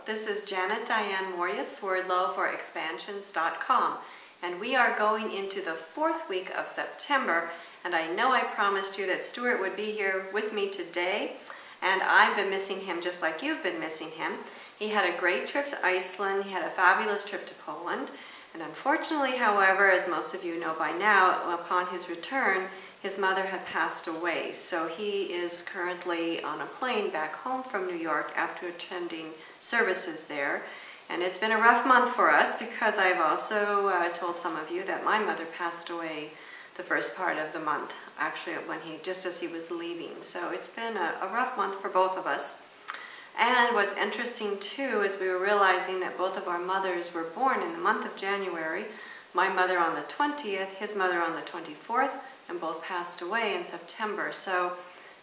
this is Diane Mourglia-Swerdlow for Expansions.com, and we are going into the 4th week of September, and I know I promised you that Stewart would be here with me today, and I've been missing him just like you've been missing him. He had a great trip to Iceland, he had a fabulous trip to Poland, and unfortunately, however, as most of you know by now, upon his return, his mother had passed away, so he is currently on a plane back home from New York after attending services there. And it's been a rough month for us because I've also told some of you that my mother passed away the first part of the month, actually just as he was leaving. So it's been a rough month for both of us. And what's interesting too is we were realizing that both of our mothers were born in the month of January. My mother on the 20th, his mother on the 24th, and both passed away in September. So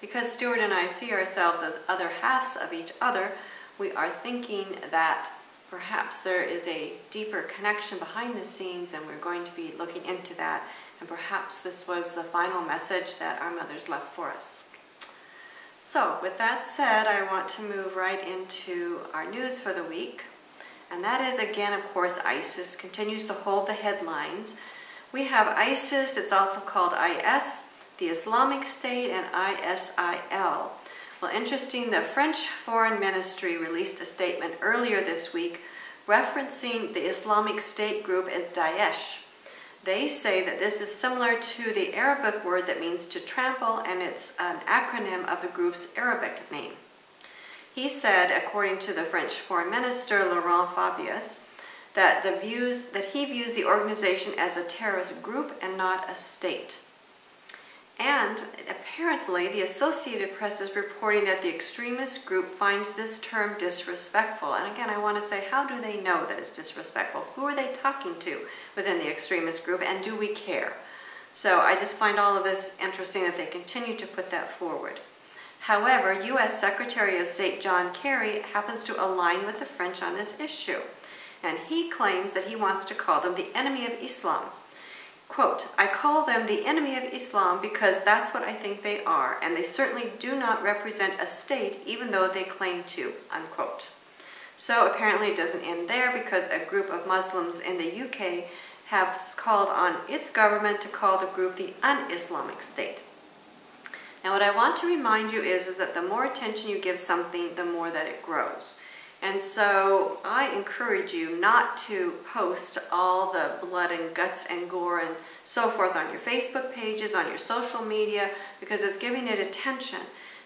because Stewart and I see ourselves as other halves of each other, we are thinking that perhaps there is a deeper connection behind the scenes, and we're going to be looking into that, and perhaps this was the final message that our mothers left for us. So with that said, I want to move right into our news for the week, and that is again, of course, ISIS continues to hold the headlines. We have ISIS, it's also called IS, the Islamic State, and ISIL. Well, interesting, the French Foreign Ministry released a statement earlier this week referencing the Islamic State group as Daesh. They say that this is similar to the Arabic word that means to trample, and it's an acronym of the group's Arabic name. He said, according to the French Foreign Minister, Laurent Fabius, that he views the organization as a terrorist group and not a state. And apparently the Associated Press is reporting that the extremist group finds this term disrespectful. And again, I want to say, how do they know that it's disrespectful? Who are they talking to within the extremist group, and do we care? So I just find all of this interesting that they continue to put that forward. However, U.S. Secretary of State John Kerry happens to align with the French on this issue, and he claims that he wants to call them the enemy of Islam. Quote, "I call them the enemy of Islam because that's what I think they are, and they certainly do not represent a state even though they claim to," unquote. So apparently it doesn't end there, because a group of Muslims in the UK have called on its government to call the group the un-Islamic state. Now what I want to remind you is that the more attention you give something, the more that it grows. And so I encourage you not to post all the blood and guts and gore and so forth on your Facebook pages, on your social media, because it's giving it attention.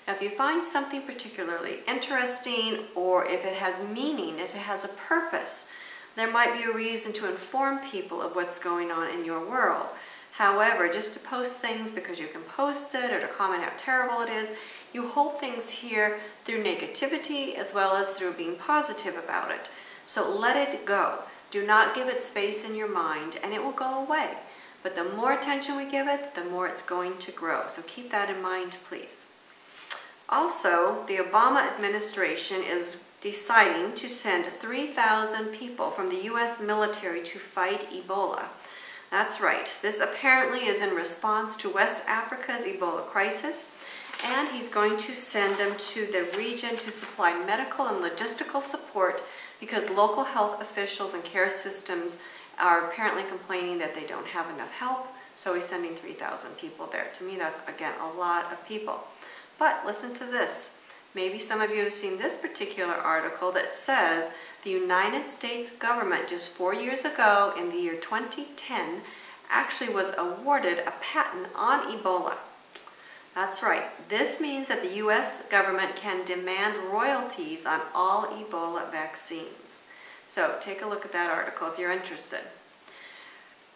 Now, if you find something particularly interesting, or if it has meaning, if it has a purpose, there might be a reason to inform people of what's going on in your world. However, just to post things because you can post it, or to comment how terrible it is, you hold things here through negativity as well as through being positive about it. So let it go. Do not give it space in your mind, and it will go away. But the more attention we give it, the more it's going to grow. So keep that in mind, please. Also, the Obama administration is deciding to send 3,000 people from the U.S. military to fight Ebola. That's right. This apparently is in response to West Africa's Ebola crisis, and he's going to send them to the region to supply medical and logistical support because local health officials and care systems are apparently complaining that they don't have enough help, so he's sending 3,000 people there. To me, that's, again, a lot of people. But listen to this. Maybe some of you have seen this particular article that says the United States government just 4 years ago, in the year 2010, actually was awarded a patent on Ebola. That's right. This means that the U.S. government can demand royalties on all Ebola vaccines. So take a look at that article if you're interested.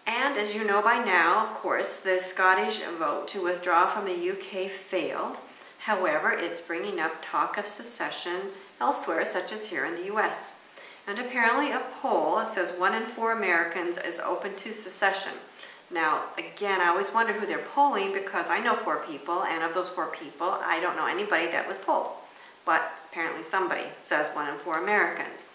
And as you know by now, of course, the Scottish vote to withdraw from the UK failed. However, it's bringing up talk of secession elsewhere, such as here in the U.S. And apparently a poll that says 1 in 4 Americans is open to secession. Now, again, I always wonder who they're polling, because I know 4 people, and of those 4 people, I don't know anybody that was polled. But apparently somebody says 1 in 4 Americans.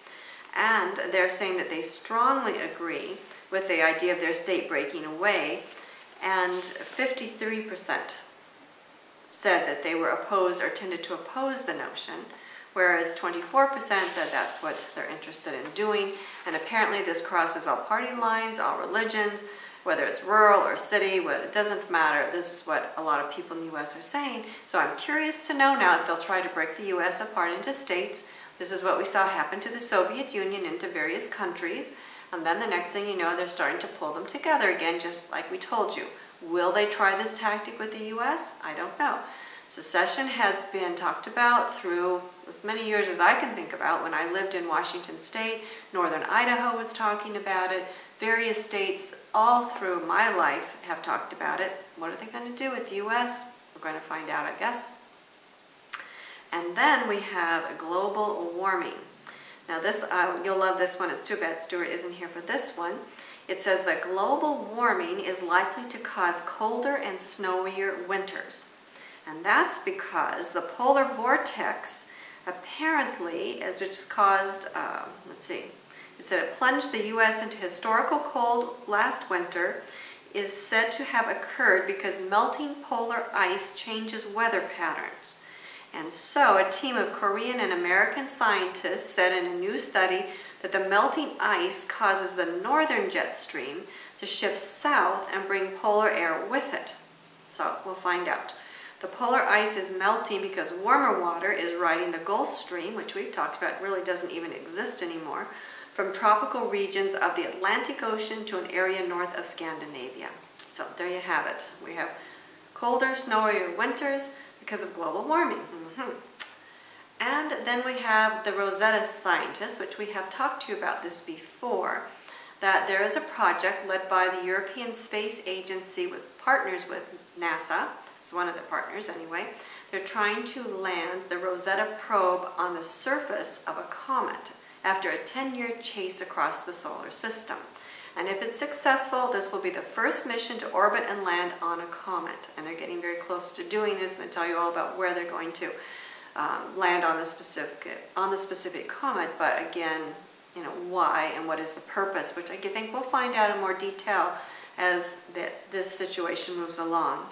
And they're saying that they strongly agree with the idea of their state breaking away, and 53% said that they were opposed or tended to oppose the notion, whereas 24% said that's what they're interested in doing. And apparently this crosses all party lines, all religions, whether it's rural or city, it doesn't matter. This is what a lot of people in the U.S. are saying. So I'm curious to know now if they'll try to break the U.S. apart into states. This is what we saw happen to the Soviet Union into various countries. And then the next thing you know, they're starting to pull them together again, just like we told you. Will they try this tactic with the U.S.? I don't know. Secession has been talked about through as many years as I can think about. When I lived in Washington State, Northern Idaho was talking about it. Various states all through my life have talked about it. What are they going to do with the U.S.? We're going to find out, I guess. And then we have global warming. Now this, you'll love this one. It's too bad Stewart isn't here for this one. It says that global warming is likely to cause colder and snowier winters. And that's because the polar vortex apparently, as which caused, let's see, it said it plunged the U.S. into historical cold last winter, is said to have occurred because melting polar ice changes weather patterns. And so a team of Korean and American scientists said in a new study that the melting ice causes the northern jet stream to shift south and bring polar air with it. So we'll find out. The polar ice is melting because warmer water is riding the Gulf Stream, which we've talked about really doesn't even exist anymore, from tropical regions of the Atlantic Ocean to an area north of Scandinavia. So there you have it. We have colder, snowier winters because of global warming. And then we have the Rosetta scientists, which we have talked to you about this before, that there is a project led by the European Space Agency with partners with NASA. It's one of the partners anyway. They're trying to land the Rosetta probe on the surface of a comet after a 10-year chase across the solar system. And if it's successful, this will be the first mission to orbit and land on a comet. And they're getting very close to doing this, and they'll tell you all about where they're going to land on the specific comet. But again, you know, why and what is the purpose, which I think we'll find out in more detail as this situation moves along.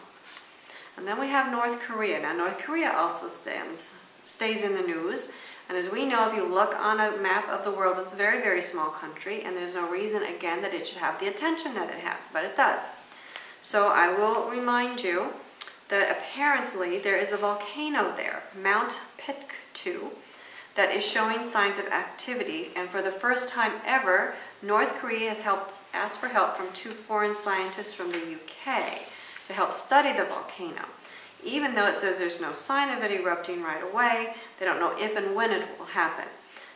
And then we have North Korea. Now, North Korea also stays in the news. And as we know, if you look on a map of the world, it's a very, very small country, and there's no reason, again, that it should have the attention that it has, but it does. So I will remind you that apparently there is a volcano there, Mount Pitku, that is showing signs of activity, and for the first time ever, North Korea has asked for help from 2 foreign scientists from the UK to help study the volcano. Even though it says there's no sign of it erupting right away, they don't know if and when it will happen.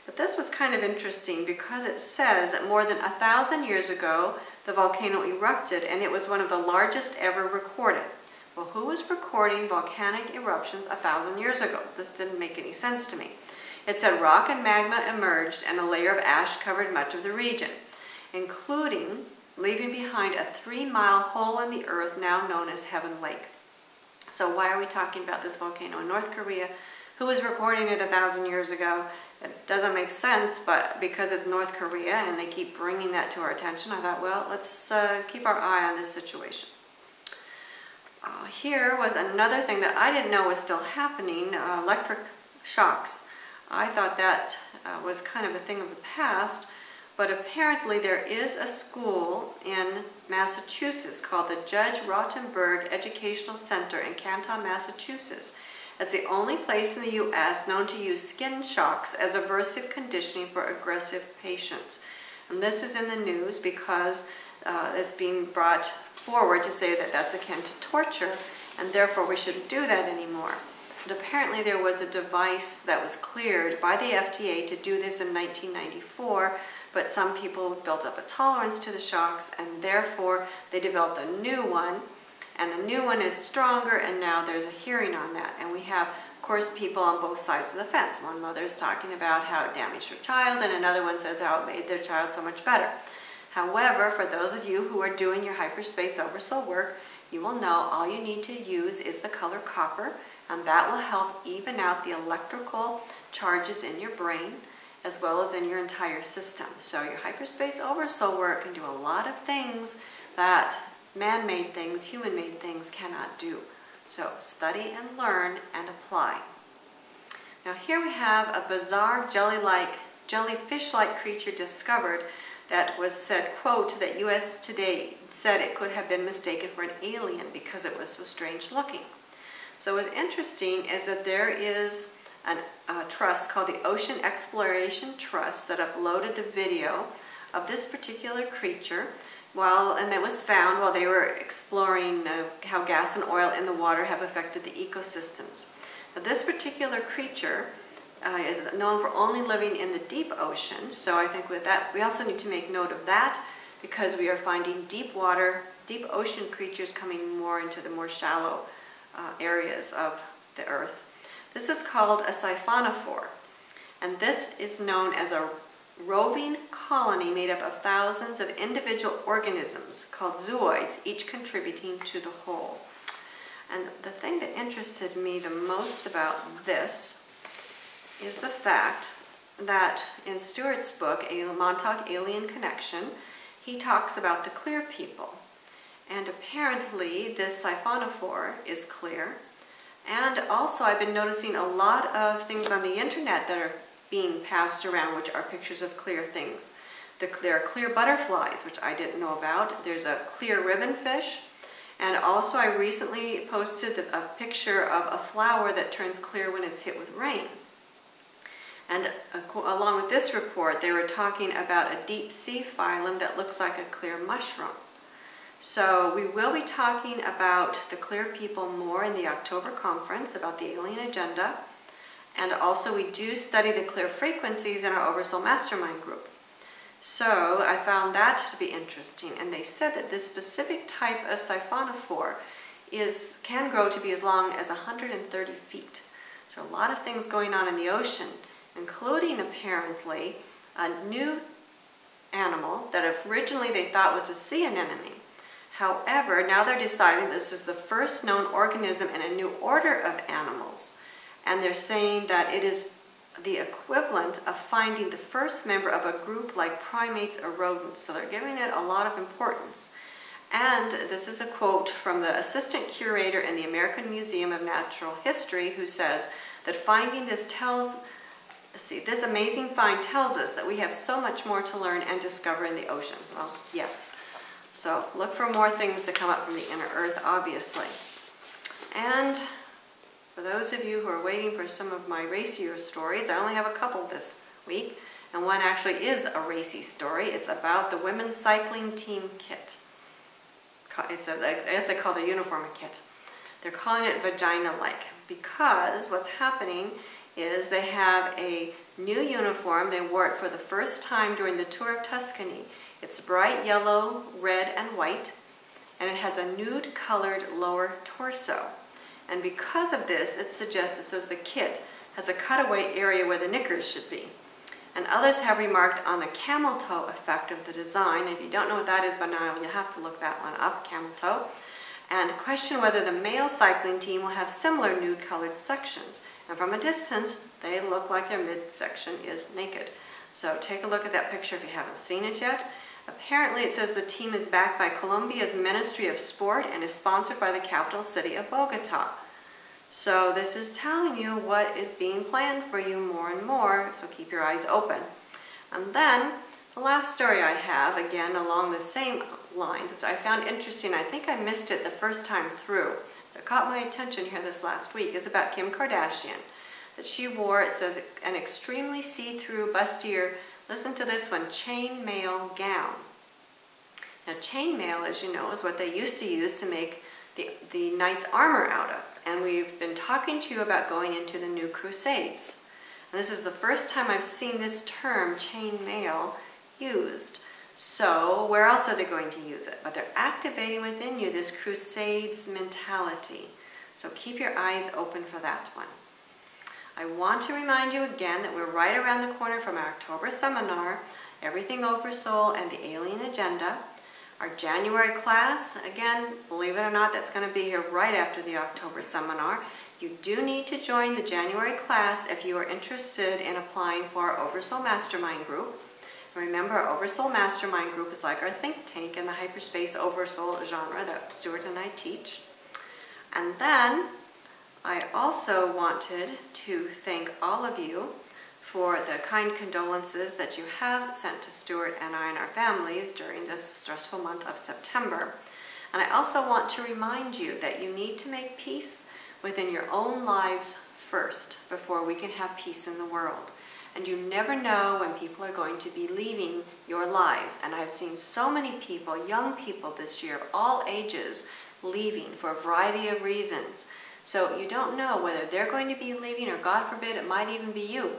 But this was kind of interesting because it says that more than 1,000 years ago, the volcano erupted, and it was one of the largest ever recorded. Well, who was recording volcanic eruptions 1,000 years ago? This didn't make any sense to me. It said rock and magma emerged, and a layer of ash covered much of the region, including leaving behind a 3-mile hole in the earth now known as Heaven Lake. So why are we talking about this volcano in North Korea? Who was recording it 1,000 years ago? It doesn't make sense, but because it's North Korea and they keep bringing that to our attention, I thought, well, let's keep our eye on this situation. Here was another thing that I didn't know was still happening, electric shocks. I thought that was kind of a thing of the past, but apparently there is a school in Massachusetts called the Judge Rottenberg Educational Center in Canton, Massachusetts. It's the only place in the U.S. known to use skin shocks as aversive conditioning for aggressive patients. And this is in the news because it's being brought forward to say that that's akin to torture, and therefore we shouldn't do that anymore. And apparently there was a device that was cleared by the FDA to do this in 1994, but some people built up a tolerance to the shocks, and therefore they developed a new one, and the new one is stronger, and now there's a hearing on that. And we have, of course, people on both sides of the fence. One mother is talking about how it damaged her child, and another one says how it made their child so much better. However, for those of you who are doing your hyperspace oversoul work, you will know all you need to use is the color copper, and that will help even out the electrical charges in your brain as well as in your entire system. So your hyperspace oversoul work can do a lot of things that man-made things, human-made things cannot do. So study and learn and apply. Now here we have a bizarre jellyfish-like creature discovered that was said, quote, that US Today said it could have been mistaken for an alien because it was so strange looking. So what's interesting is that there is a trust called the Ocean Exploration Trust that uploaded the video of this particular creature and it was found while they were exploring how gas and oil in the water have affected the ecosystems. Now, this particular creature is known for only living in the deep ocean, so I think with that we also need to make note of that because we are finding deep ocean creatures coming more into the more shallow areas of the earth. This is called a siphonophore, and this is known as a roving colony made up of thousands of individual organisms called zooids, each contributing to the whole. And the thing that interested me the most about this is the fact that in Stewart's book, Montauk Alien Connection, he talks about the clear people. And apparently this siphonophore is clear. And also I've been noticing a lot of things on the internet that are being passed around, which are pictures of clear things. There are clear butterflies, which I didn't know about. There's a clear ribbon fish. And also I recently posted a picture of a flower that turns clear when it's hit with rain. And along with this report, they were talking about a deep sea phylum that looks like a clear mushroom. So we will be talking about the clear people more in the October conference about the alien agenda. And also we do study the clear frequencies in our Oversoul Mastermind group. So I found that to be interesting, and they said that this specific type of siphonophore can grow to be as long as 130 feet. So a lot of things going on in the ocean, including apparently a new animal that originally they thought was a sea anemone. However, now they're deciding this is the first known organism in a new order of animals. And they're saying that it is the equivalent of finding the first member of a group like primates or rodents. So they're giving it a lot of importance. And this is a quote from the assistant curator in the American Museum of Natural History, who says that finding this this amazing find tells us that we have so much more to learn and discover in the ocean. Well, yes. So look for more things to come up from the inner earth, obviously. And for those of you who are waiting for some of my racier stories, I only have a couple this week, and one actually is a racy story. It's about the women's cycling team kit. It's I guess they call it a uniform kit. They're calling it vagina-like because what's happening is they have a new uniform. They wore it for the first time during the tour of Tuscany. It's bright yellow, red, and white, and it has a nude-colored lower torso. And because of this, it says the kit has a cutaway area where the knickers should be. And others have remarked on the camel toe effect of the design. If you don't know what that is by now, you'll have to look that one up, camel toe. And question whether the male cycling team will have similar nude-colored sections. And from a distance, they look like their midsection is naked. So take a look at that picture if you haven't seen it yet. Apparently it says the team is backed by Colombia's Ministry of Sport and is sponsored by the capital city of Bogota. So this is telling you what is being planned for you more and more, so keep your eyes open. And then the last story I have, again along the same lines, which I found interesting. I think I missed it the first time through. It caught my attention here this last week, is about Kim Kardashian. That she wore, it says, an extremely see-through, bustier, listen to this one, chainmail gown. Now chainmail, as you know, is what they used to use to make the knight's armor out of. And we've been talking to you about going into the new crusades. And this is the first time I've seen this term, chainmail, used. So where else are they going to use it? But they're activating within you this crusades mentality. So keep your eyes open for that one. I want to remind you again that we're right around the corner from our October seminar, Everything Oversoul and the Alien Agenda. Our January class, again, believe it or not, that's going to be here right after the October seminar. You do need to join the January class if you are interested in applying for our Oversoul Mastermind group. And remember, our Oversoul Mastermind group is like our think tank in the hyperspace oversoul genre that Stewart and I teach. And then I also wanted to thank all of you for the kind condolences that you have sent to Stewart and I and our families during this stressful month of September. And I also want to remind you that you need to make peace within your own lives first before we can have peace in the world. And you never know when people are going to be leaving your lives. And I've seen so many people, young people this year of all ages, leaving for a variety of reasons. So you don't know whether they're going to be leaving, or God forbid, it might even be you.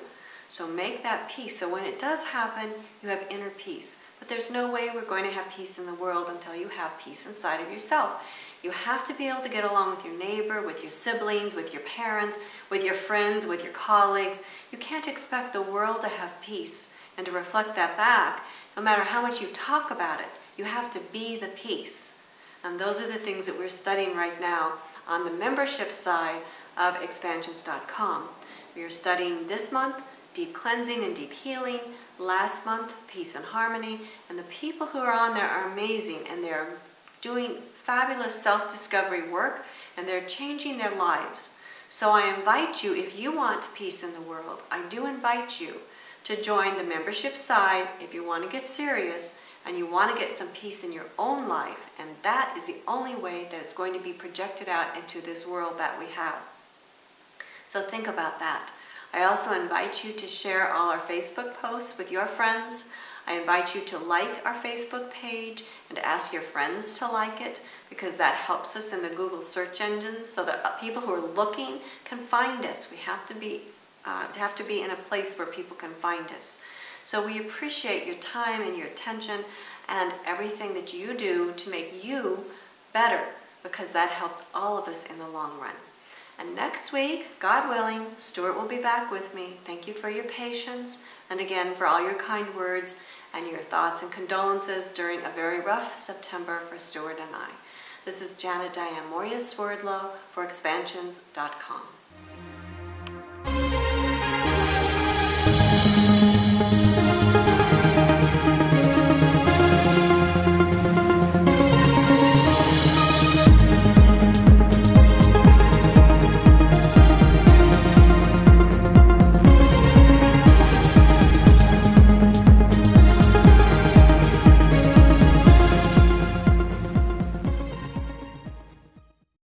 So make that peace, so when it does happen, you have inner peace. But there's no way we're going to have peace in the world until you have peace inside of yourself. You have to be able to get along with your neighbor, with your siblings, with your parents, with your friends, with your colleagues. You can't expect the world to have peace and to reflect that back. No matter how much you talk about it, you have to be the peace. And those are the things that we're studying right now on the membership side of expansions.com. We are studying this month deep cleansing and deep healing, last month peace and harmony, and the people who are on there are amazing, and they're doing fabulous self-discovery work, and they're changing their lives. So I invite you, if you want peace in the world, I do invite you to join the membership side if you want to get serious and you want to get some peace in your own life, and that is the only way that it's going to be projected out into this world that we have. So think about that. I also invite you to share all our Facebook posts with your friends. I invite you to like our Facebook page and to ask your friends to like it, because that helps us in the Google search engines so that people who are looking can find us. We have to be in a place where people can find us. So we appreciate your time and your attention and everything that you do to make you better, because that helps all of us in the long run. And next week, God willing, Stewart will be back with me. Thank you for your patience, and again for all your kind words and your thoughts and condolences during a very rough September for Stewart and I. This is Diane Mourglia-Swerdlow for expansions.com.